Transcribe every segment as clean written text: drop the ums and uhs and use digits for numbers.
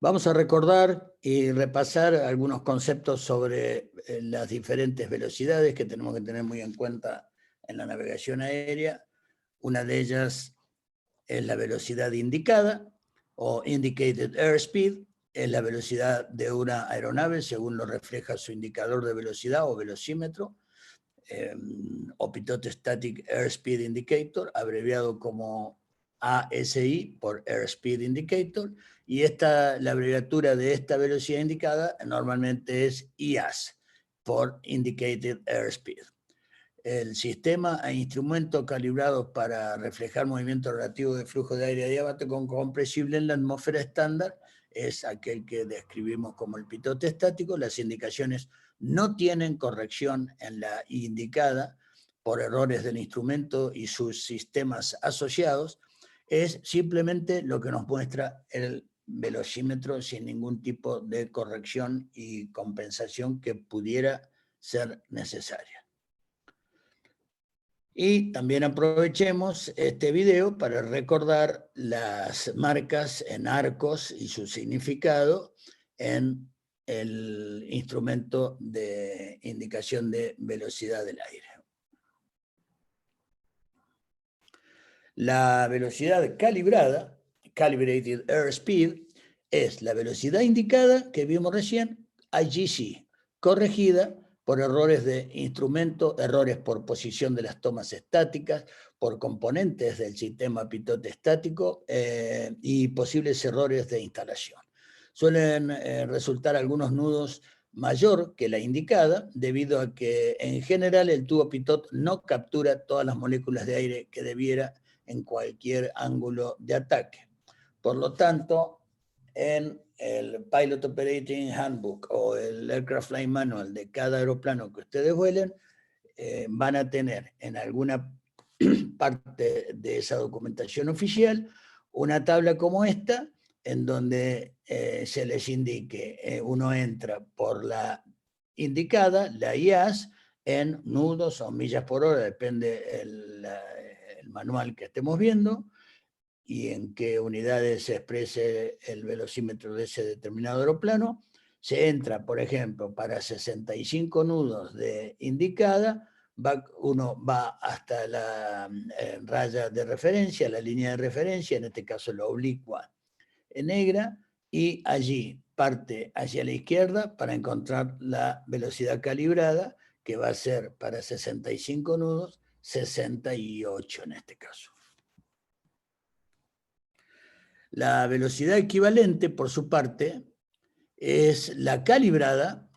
Vamos a recordar y repasar algunos conceptos sobre las diferentes velocidades que tenemos que tener muy en cuenta en la navegación aérea. Una de ellas es la velocidad indicada o indicated airspeed, es la velocidad de una aeronave según lo refleja su indicador de velocidad o velocímetro, o Pitot Static Airspeed Indicator, abreviado como ASI por Airspeed Indicator, y la abreviatura de esta velocidad indicada normalmente es IAS, por Indicated Airspeed. El sistema e instrumentos calibrados para reflejar movimiento relativo de flujo de aire adiabático compresible en la atmósfera estándar es aquel que describimos como el pitote estático. Las indicaciones no tienen corrección en la indicada por errores del instrumento y sus sistemas asociados. Es simplemente lo que nos muestra el velocímetro sin ningún tipo de corrección y compensación que pudiera ser necesaria. Y también aprovechemos este video para recordar las marcas en arcos y su significado en el instrumento de indicación de velocidad del aire. La velocidad calibrada, Calibrated Airspeed, es la velocidad indicada que vimos recién, IGC, corregida por errores de instrumento, errores por posición de las tomas estáticas, por componentes del sistema pitote estático y posibles errores de instalación. Suelen resultar algunos nudos mayor que la indicada, debido a que en general el tubo pitot no captura todas las moléculas de aire que debiera en cualquier ángulo de ataque. Por lo tanto, en el Pilot Operating Handbook o el Aircraft Flight Manual de cada aeroplano que ustedes vuelen, van a tener en alguna parte de esa documentación oficial una tabla como esta, en donde se les indique, uno entra por la indicada, la IAS, en nudos o millas por hora, depende el manual que estemos viendo, y en qué unidades se exprese el velocímetro de ese determinado aeroplano. Se entra, por ejemplo, para 65 nudos de indicada, uno va hasta la raya de referencia, la línea de referencia, en este caso la oblicua negra, y allí parte hacia la izquierda para encontrar la velocidad calibrada, que va a ser para 65 nudos, 68 en este caso. La velocidad equivalente, por su parte, es la calibrada,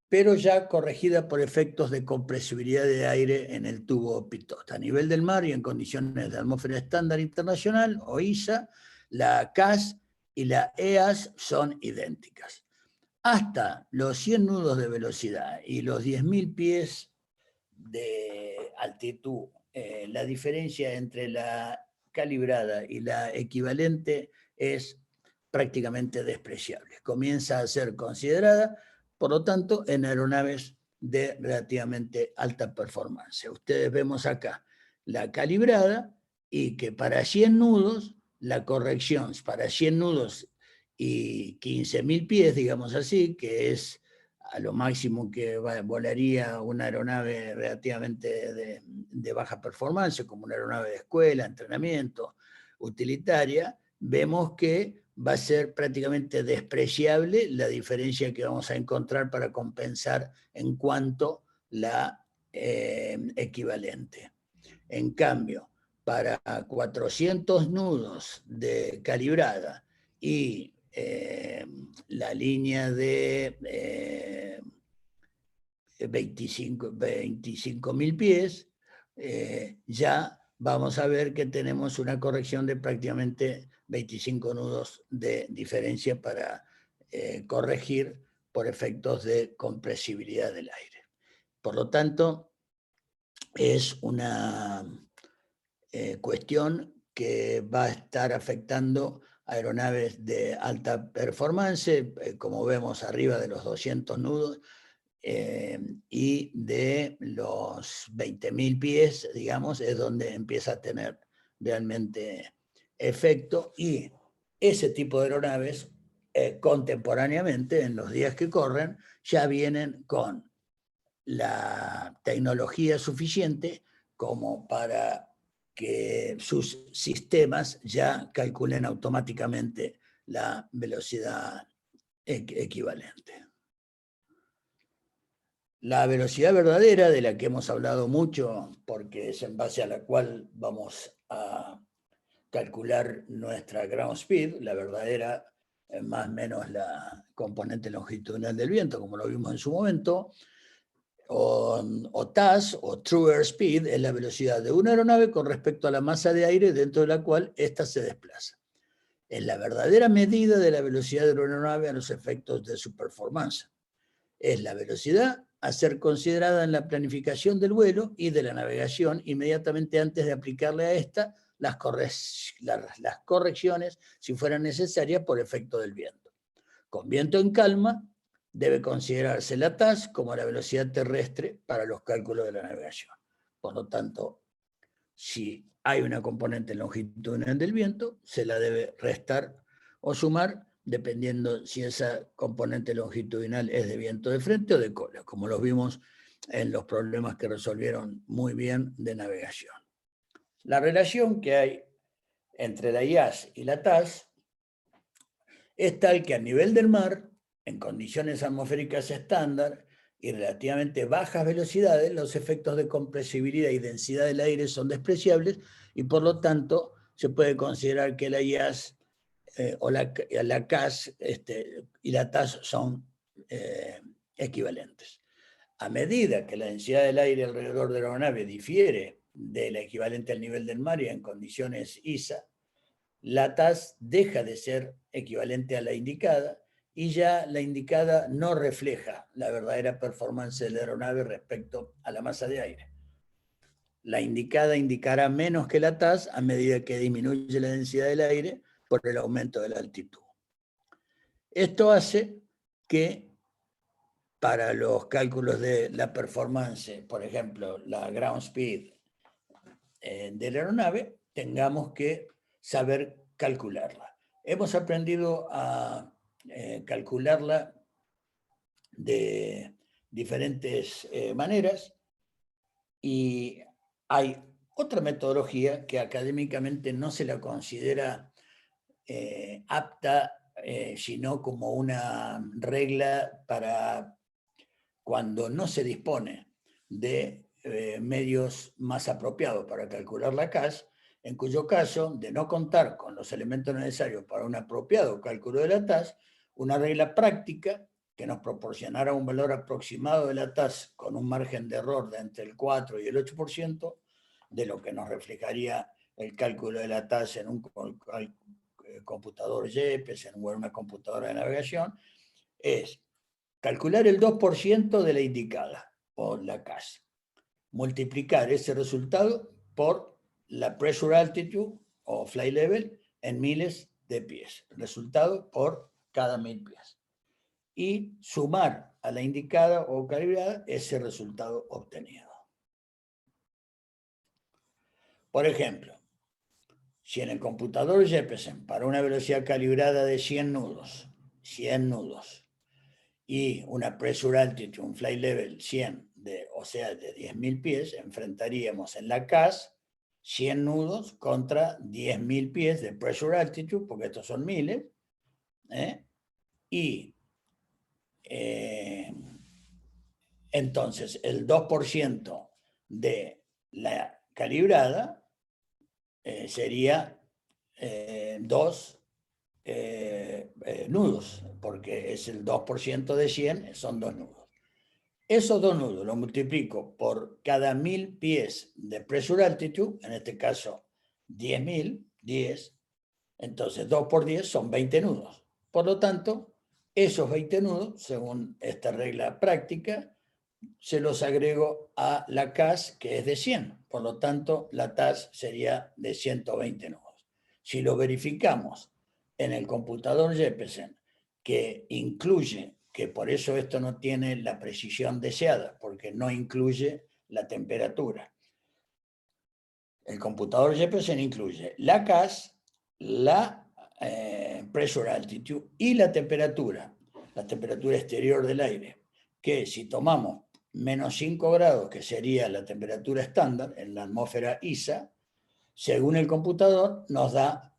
pero ya corregida por efectos de compresibilidad de aire en el tubo pitot. A nivel del mar y en condiciones de atmósfera estándar internacional, o ISA, la CAS y la EAS son idénticas. Hasta los 100 nudos de velocidad y los 10.000 pies de altitud, la diferencia entre la calibrada y la equivalente es prácticamente despreciable. Comienza a ser considerada, por lo tanto, en aeronaves de relativamente alta performance. Ustedes vemos acá la calibrada, y que para 100 nudos, la corrección para 100 nudos y 15.000 pies, digamos así, que es a lo máximo que volaría una aeronave relativamente de baja performance, como una aeronave de escuela, entrenamiento, utilitaria, vemos que va a ser prácticamente despreciable la diferencia que vamos a encontrar para compensar en cuanto la equivalente. En cambio, para 400 nudos de calibrada y la línea de 25.000 pies, ya vamos a ver que tenemos una corrección de prácticamente 25 nudos de diferencia para corregir por efectos de compresibilidad del aire. Por lo tanto, es una cuestión que va a estar afectando aeronaves de alta performance, como vemos arriba de los 200 nudos, y de los 20.000 pies, digamos, es donde empieza a tener realmente efecto, y ese tipo de aeronaves contemporáneamente, en los días que corren, ya vienen con la tecnología suficiente como para que sus sistemas ya calculen automáticamente la velocidad equivalente. La velocidad verdadera, de la que hemos hablado mucho, porque es en base a la cual vamos a calcular nuestra ground speed, la verdadera, más o menos la componente longitudinal del viento, como lo vimos en su momento, o TAS, o True Airspeed, es la velocidad de una aeronave con respecto a la masa de aire dentro de la cual ésta se desplaza. Es la verdadera medida de la velocidad de una aeronave a los efectos de su performance. Es la velocidad a ser considerada en la planificación del vuelo y de la navegación inmediatamente antes de aplicarle a esta las correcciones si fueran necesarias por efecto del viento. Con viento en calma, debe considerarse la TAS como la velocidad terrestre para los cálculos de la navegación. Por lo tanto, si hay una componente longitudinal del viento, se la debe restar o sumar dependiendo si esa componente longitudinal es de viento de frente o de cola, como los vimos en los problemas que resolvieron muy bien de navegación. La relación que hay entre la IAS y la TAS es tal que a nivel del mar, en condiciones atmosféricas estándar y relativamente bajas velocidades, los efectos de compresibilidad y densidad del aire son despreciables y por lo tanto se puede considerar que la IAS o la CAS y la TAS son equivalentes. A medida que la densidad del aire alrededor de la aeronave difiere de la equivalente al nivel del mar y en condiciones ISA, la TAS deja de ser equivalente a la indicada y ya la indicada no refleja la verdadera performance de la aeronave respecto a la masa de aire. La indicada indicará menos que la TAS a medida que disminuye la densidad del aire por el aumento de la altitud. Esto hace que para los cálculos de la performance, por ejemplo, la ground speed de la aeronave, tengamos que saber calcularla. Hemos aprendido a calcularla de diferentes maneras y hay otra metodología que académicamente no se la considera apta, sino como una regla para cuando no se dispone de medios más apropiados para calcular la CAS, en cuyo caso, de no contar con los elementos necesarios para un apropiado cálculo de la TAS, una regla práctica que nos proporcionara un valor aproximado de la TAS con un margen de error de entre el 4 y el 8%, de lo que nos reflejaría el cálculo de la TAS en un computador JPEG o en una computadora de navegación, es calcular el 2% de la indicada, o la CAS. Multiplicar ese resultado por la pressure altitude o flight level en miles de pies. Resultado por cada 1000 pies. Y sumar a la indicada o calibrada ese resultado obtenido. Por ejemplo, si en el computador Jeppesen para una velocidad calibrada de 100 nudos, y una pressure altitude, un flight level 100, o sea, de 10.000 pies, enfrentaríamos en la CAS 100 nudos contra 10.000 pies de pressure altitude, porque estos son miles, y entonces el 2% de la calibrada sería 2 nudos, porque es el 2% de 100, son 2 nudos. Esos 2 nudos los multiplico por cada 1000 pies de pressure altitude, en este caso 10.000, 10, entonces 2 por 10 son 20 nudos. Por lo tanto, esos 20 nudos, según esta regla práctica, se los agrego a la CAS, que es de 100. Por lo tanto, la TAS sería de 120 nudos. Si lo verificamos en el computador Jeppesen, que incluye, que por eso esto no tiene la precisión deseada, porque no incluye la temperatura. El computador Jeppesen incluye la CAS, la pressure altitude, y la temperatura exterior del aire, que si tomamos menos 5 grados, que sería la temperatura estándar en la atmósfera ISA, según el computador nos da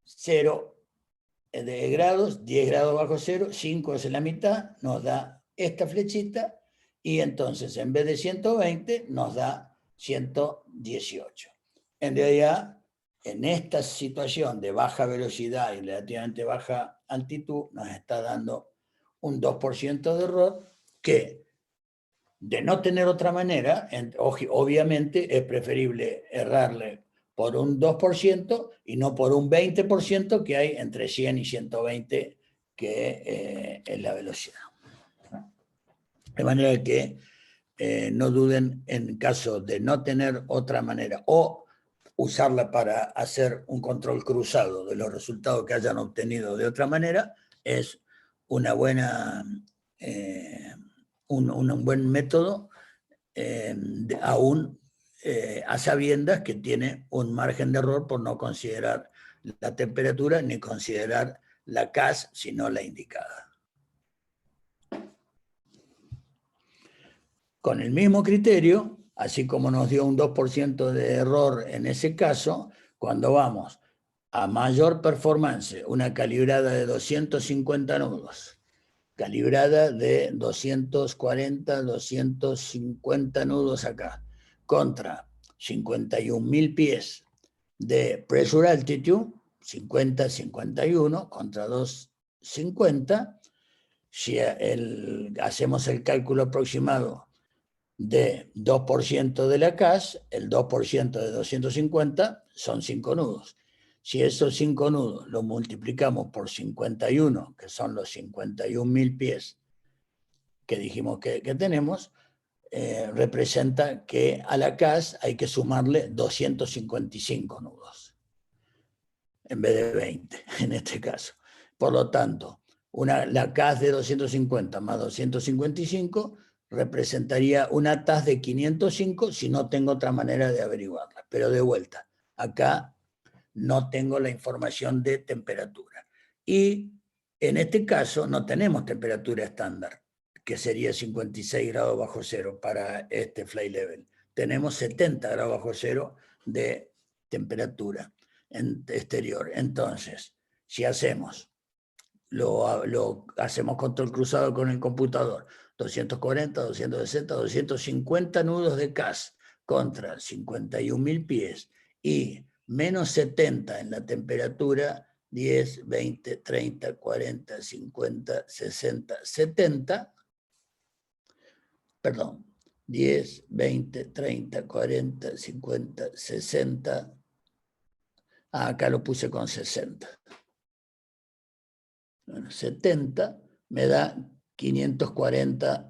0 de grados, 10 grados bajo cero, 5 es la mitad, nos da esta flechita, y entonces en vez de 120 nos da 118. En realidad, en esta situación de baja velocidad y relativamente baja altitud, nos está dando un 2% de error que, de no tener otra manera, obviamente es preferible errarle por un 2% y no por un 20% que hay entre 100 y 120, que es la velocidad. De manera que no duden, en caso de no tener otra manera o usarla para hacer un control cruzado de los resultados que hayan obtenido de otra manera, es una buena, un buen método, aún a sabiendas que tiene un margen de error por no considerar la temperatura ni considerar la CAS, sino la indicada. Con el mismo criterio, así como nos dio un 2% de error en ese caso, cuando vamos a mayor performance, una calibrada de 250 nudos, calibrada de 240, 250 nudos acá, contra 51.000 pies de pressure altitude, 50, 51 contra 250, si hacemos el cálculo aproximado de 2% de la CAS, el 2% de 250 son 5 nudos. Si esos 5 nudos los multiplicamos por 51, que son los 51.000 pies que dijimos que tenemos, representa que a la CAS hay que sumarle 255 nudos, en vez de 20 en este caso. Por lo tanto, la CAS de 250 más 255 representaría una TAS de 505 si no tengo otra manera de averiguarla. Pero de vuelta, acá no tengo la información de temperatura. Y en este caso no tenemos temperatura estándar, que sería 56 grados bajo cero para este flight level. Tenemos 70 grados bajo cero de temperatura exterior. Entonces, si hacemos control cruzado con el computador, 240, 260, 250 nudos de CAS contra 51.000 pies y menos 70 en la temperatura, 10, 20, 30, 40, 50, 60, 70, perdón, 10, 20, 30, 40, 50, 60, acá lo puse con 60. Bueno, 70 me da 540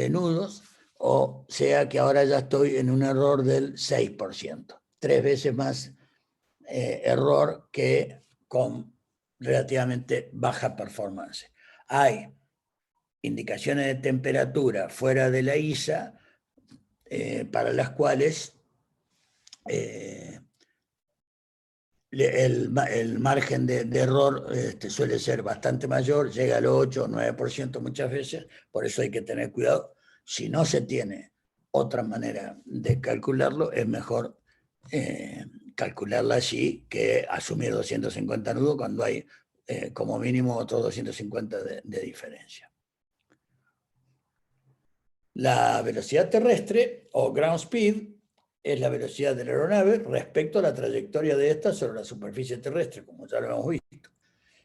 nudos, o sea que ahora ya estoy en un error del 6%, 3 veces más error que con relativamente baja performance. Hay indicaciones de temperatura fuera de la ISA para las cuales el margen de error suele ser bastante mayor, llega al 8 o 9% muchas veces, por eso hay que tener cuidado. Si no se tiene otra manera de calcularlo, es mejor calcularla así que asumir 250 nudos cuando hay como mínimo otros 250 de diferencia. La velocidad terrestre, o ground speed, es la velocidad de la aeronave respecto a la trayectoria de esta sobre la superficie terrestre, como ya lo hemos visto.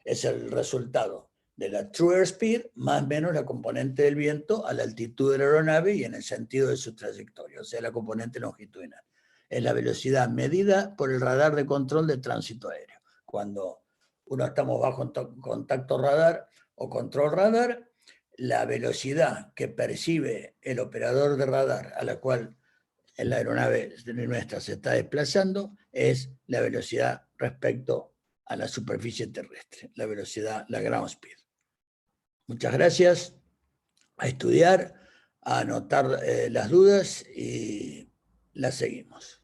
Es el resultado de la true airspeed más o menos la componente del viento a la altitud de la aeronave y en el sentido de su trayectoria, o sea, la componente longitudinal. Es la velocidad medida por el radar de control de tránsito aéreo. Cuando uno estamos bajo contacto radar o control radar, la velocidad que percibe el operador de radar a la cual la aeronave nuestra se está desplazando es la velocidad respecto a la superficie terrestre, la velocidad, la ground speed. Muchas gracias. A estudiar, a anotar las dudas y las seguimos.